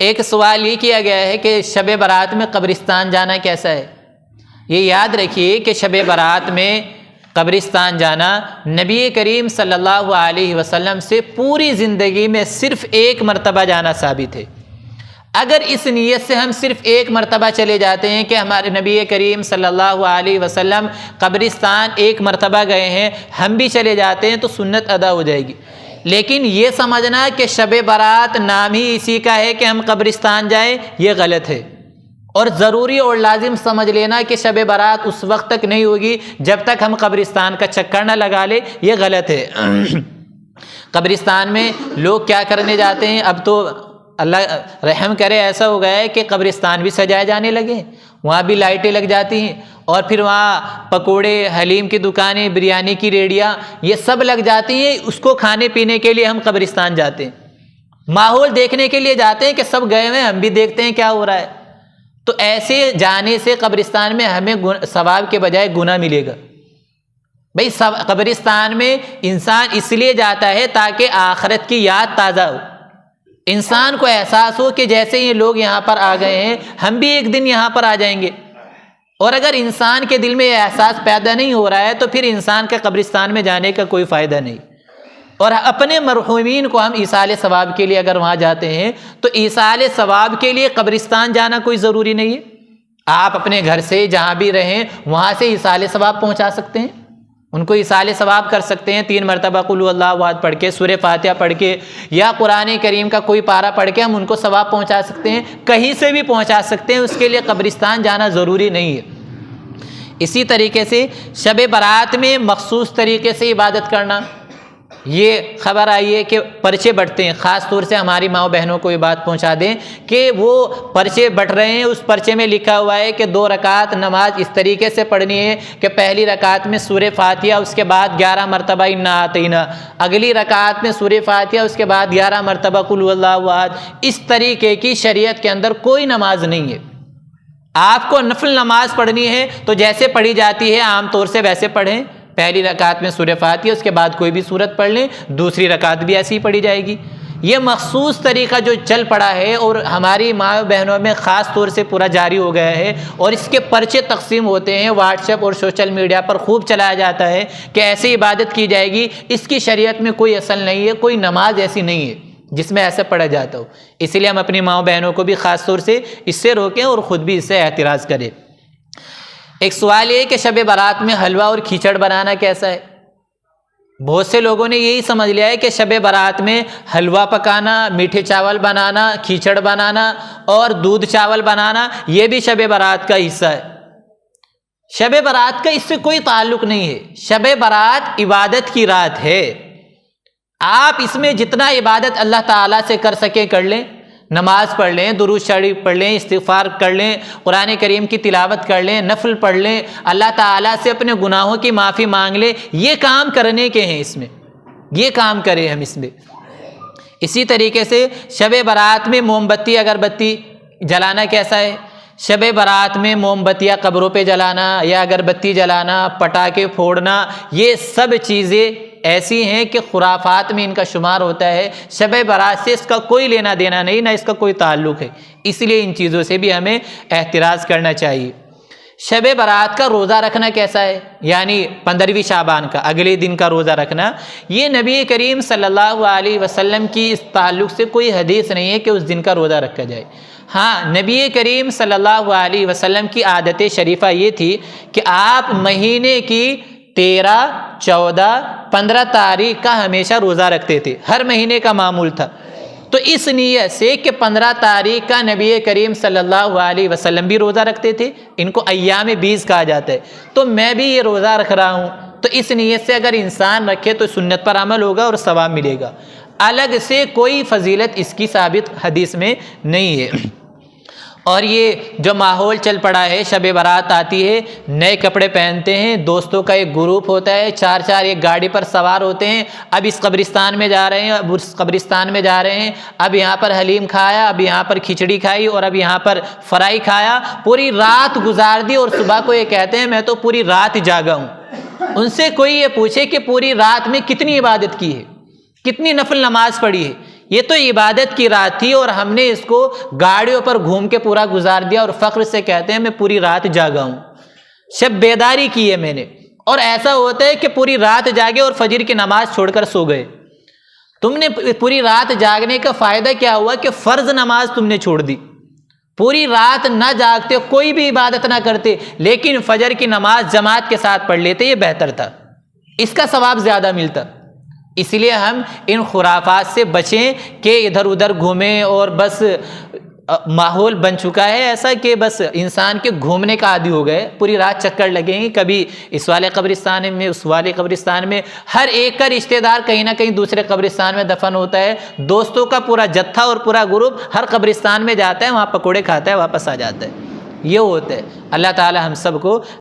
एक सवाल ये किया गया है कि शब बारात में कब्रिस्तान जाना कैसा है। ये याद रखिए कि शब बारात में कब्रिस्तान जाना नबी करीम सल्लल्लाहु अलैहि वसल्लम से पूरी ज़िंदगी में सिर्फ़ एक मरतबा जाना साबित है। अगर इस नीयत से हम सिर्फ़ एक मरतबा चले जाते हैं कि हमारे नबी करीम सल्लल्लाहु अलैहि वसल्लम कब्रिस्तान एक मरतबा गए हैं, हम भी चले जाते हैं, तो सुन्नत अदा हो जाएगी। लेकिन ये समझना कि शब बारात नाम ही इसी का है कि हम कब्रिस्तान जाएं, ये गलत है। और ज़रूरी और लाजिम समझ लेना कि शब बारात उस वक्त तक नहीं होगी जब तक हम कब्रिस्तान का चक्कर न लगा ले, ये गलत है। कब्रिस्तान में लोग क्या करने जाते हैं, अब तो अल्लाह रहम करे ऐसा हो गया है कि कब्रिस्तान भी सजाए जाने लगे, वहाँ भी लाइटें लग जाती हैं और फिर वहाँ पकोड़े, हलीम की दुकानें, बिरयानी की रेडियाँ, ये सब लग जाती हैं। उसको खाने पीने के लिए हम कब्रिस्तान जाते हैं, माहौल देखने के लिए जाते हैं कि सब गए हुए हैं, हम भी देखते हैं क्या हो रहा है। तो ऐसे जाने से कब्रिस्तान में हमें सवाब के बजाय गुनाह मिलेगा। भाई कब्रिस्तान में इंसान इसलिए जाता है ताकि आखिरत की याद ताज़ा हो, इंसान को एहसास हो कि जैसे ये लोग यहाँ पर आ गए हैं, हम भी एक दिन यहाँ पर आ जाएंगे। और अगर इंसान के दिल में ये एहसास पैदा नहीं हो रहा है तो फिर इंसान के कब्रिस्तान में जाने का कोई फ़ायदा नहीं। और अपने मरहूमीन को हम ईसाले सवाब के लिए अगर वहाँ जाते हैं तो ईसाले सवाब के लिए कब्रिस्तान जाना कोई ज़रूरी नहीं है। आप अपने घर से जहाँ भी रहें वहाँ से ईसाले सवाब पहुँचा सकते हैं, उनको ईसाले सवाब कर सकते हैं। 3 मरतबा कुल हुवल्लाहु अहद पढ़ के, सूरह फातिहा पढ़ के या कुरान करीम का कोई पारा पढ़ के हम उनको सवाब पहुँचा सकते हैं, कहीं से भी पहुँचा सकते हैं। उसके लिए कब्रिस्तान जाना ज़रूरी नहीं है। इसी तरीके से शब बारात में मखसूस तरीके से इबादत करना, ये खबर आई है कि पर्चे बंटते हैं, ख़ास तौर से हमारी माँ बहनों को ये बात पहुँचा दें कि वो पर्चे बंट रहे हैं। उस पर्चे में लिखा हुआ है कि 2 रकात नमाज इस तरीके से पढ़नी है कि पहली रकात में सूरह फातिहा, उसके बाद 11 मरतबा इन्ना आतैना, अगली रकात में सूरह फातिहा, उसके बाद 11 मरतबा कुल हुवल्लाहु अहद। इस तरीके की शरीयत के अंदर कोई नमाज नहीं है। आपको नफल नमाज पढ़नी है तो जैसे पढ़ी जाती है आम तौर से वैसे पढ़ें। पहली रकात में सूरह फातिहा, उसके बाद कोई भी सूरत पढ़ लें, दूसरी रकात भी ऐसी ही पढ़ी जाएगी। ये मखसूस तरीका जो चल पड़ा है और हमारी माँ बहनों में ख़ास तौर से पूरा जारी हो गया है और इसके पर्चे तकसीम होते हैं, व्हाट्सएप और सोशल मीडिया पर खूब चलाया जाता है कि ऐसे इबादत की जाएगी। इसकी शरीयत में कोई असल नहीं है, कोई नमाज ऐसी नहीं है जिसमें ऐसा पढ़ा जाता हो। इसलिए हम अपनी माँ बहनों को भी ख़ास तौर से इससे रोकें और ख़ुद भी इससे एहतिराज़ करें। एक सवाल ये कि शब बारात में हलवा और खिचड़ बनाना कैसा है। बहुत से लोगों ने यही समझ लिया है कि शब बारात में हलवा पकाना, मीठे चावल बनाना, खिचड़ बनाना और दूध चावल बनाना ये भी शब बारात का हिस्सा है। शब बारात का इससे कोई ताल्लुक़ नहीं है। शब बारात इबादत की रात है। आप इसमें जितना इबादत अल्लाह ताला से कर सके कर लें, नमाज पढ़ लें, दुरूद शरीफ पढ़ लें, इस्तिग़फ़ार कर लें, कुरान करीम की तिलावत कर लें, नफल पढ़ लें, अल्लाह ताला से अपने गुनाहों की माफ़ी मांग लें। ये काम करने के हैं, इसमें ये काम करें हम इसमें। इसी तरीके से शब बारात में मोमबत्ती अगरबत्ती जलाना कैसा है। शब बारात में मोमबत्तियाँ कब्रों पे जलाना या अगरबत्ती जलाना, पटाखे फोड़ना, ये सब चीज़ें ऐसी हैं कि खुराफात में इनका शुमार होता है। शब बारात से इसका कोई लेना देना नहीं, ना इसका कोई ताल्लुक़ है। इसलिए इन चीज़ों से भी हमें एहतिराज़ करना चाहिए। शब बारात का रोज़ा रखना कैसा है, यानी 15वीं शाबान का अगले दिन का रोज़ा रखना, ये नबी करीम सल्लल्लाहु अलैहि वसल्लम की इस ताल्लुक़ से कोई हदीस नहीं है कि उस दिन का रोज़ा रखा जाए। हाँ, नबी करीम सल्लल्लाहु अलैहि वसल्लम की आदत शरीफ़ा ये थी कि आप महीने की 13, 14, 15 तारीख का हमेशा रोज़ा रखते थे, हर महीने का मामूल था। तो इस नीयत से कि 15 तारीख का नबी करीम सल्लल्लाहु अलैहि वसल्लम भी रोज़ा रखते थे, इनको अय्याम बीज़ कहा जाता है, तो मैं भी ये रोज़ा रख रहा हूँ। तो इस नीयत से अगर इंसान रखे तो सुन्नत पर अमल होगा और सवाब मिलेगा। अलग से कोई फजीलत इसकी साबित हदीस में नहीं है। और ये जो माहौल चल पड़ा है, शब बारात आती है, नए कपड़े पहनते हैं, दोस्तों का एक ग्रुप होता है, 4-4 एक गाड़ी पर सवार होते हैं। अब इस कब्रिस्तान में जा रहे हैं, अब उस कब्रिस्तान में जा रहे हैं, अब यहाँ पर हलीम खाया, अब यहाँ पर खिचड़ी खाई और अब यहाँ पर फ्राई खाया, पूरी रात गुजार दी और सुबह को ये कहते हैं मैं तो पूरी रात जागा हूँ। उनसे कोई ये पूछे कि पूरी रात में कितनी इबादत की है, कितनी नफल नमाज पढ़ी है, ये तो इबादत की रात थी और हमने इसको गाड़ियों पर घूम के पूरा गुजार दिया और फ़ख्र से कहते हैं मैं पूरी रात जागा हूँ, शब बेदारी की है मैंने। और ऐसा होता है कि पूरी रात जागे और फजर की नमाज छोड़कर सो गए। तुमने पूरी रात जागने का फ़ायदा क्या हुआ कि फ़र्ज़ नमाज तुमने छोड़ दी। पूरी रात ना जागते, कोई भी इबादत ना करते, लेकिन फजर की नमाज जमात के साथ पढ़ लेते, ये बेहतर था, इसका सवाब ज़्यादा मिलता। इसलिए हम इन खुराफात से बचें कि इधर उधर घूमें और बस माहौल बन चुका है ऐसा कि बस इंसान के घूमने का आदी हो गए, पूरी रात चक्कर लगेंगे, कभी इस वाले कब्रिस्तान में उस वाले कब्रिस्तान में, हर एक का रिश्तेदार कहीं ना कहीं दूसरे कब्रिस्तान में दफन होता है। दोस्तों का पूरा जत्था और पूरा ग्रुप हर कब्रिस्तान में जाता है, वहाँ पकोड़े खाता है, वापस आ जाता है। ये होता है। अल्लाह ताला हम सबको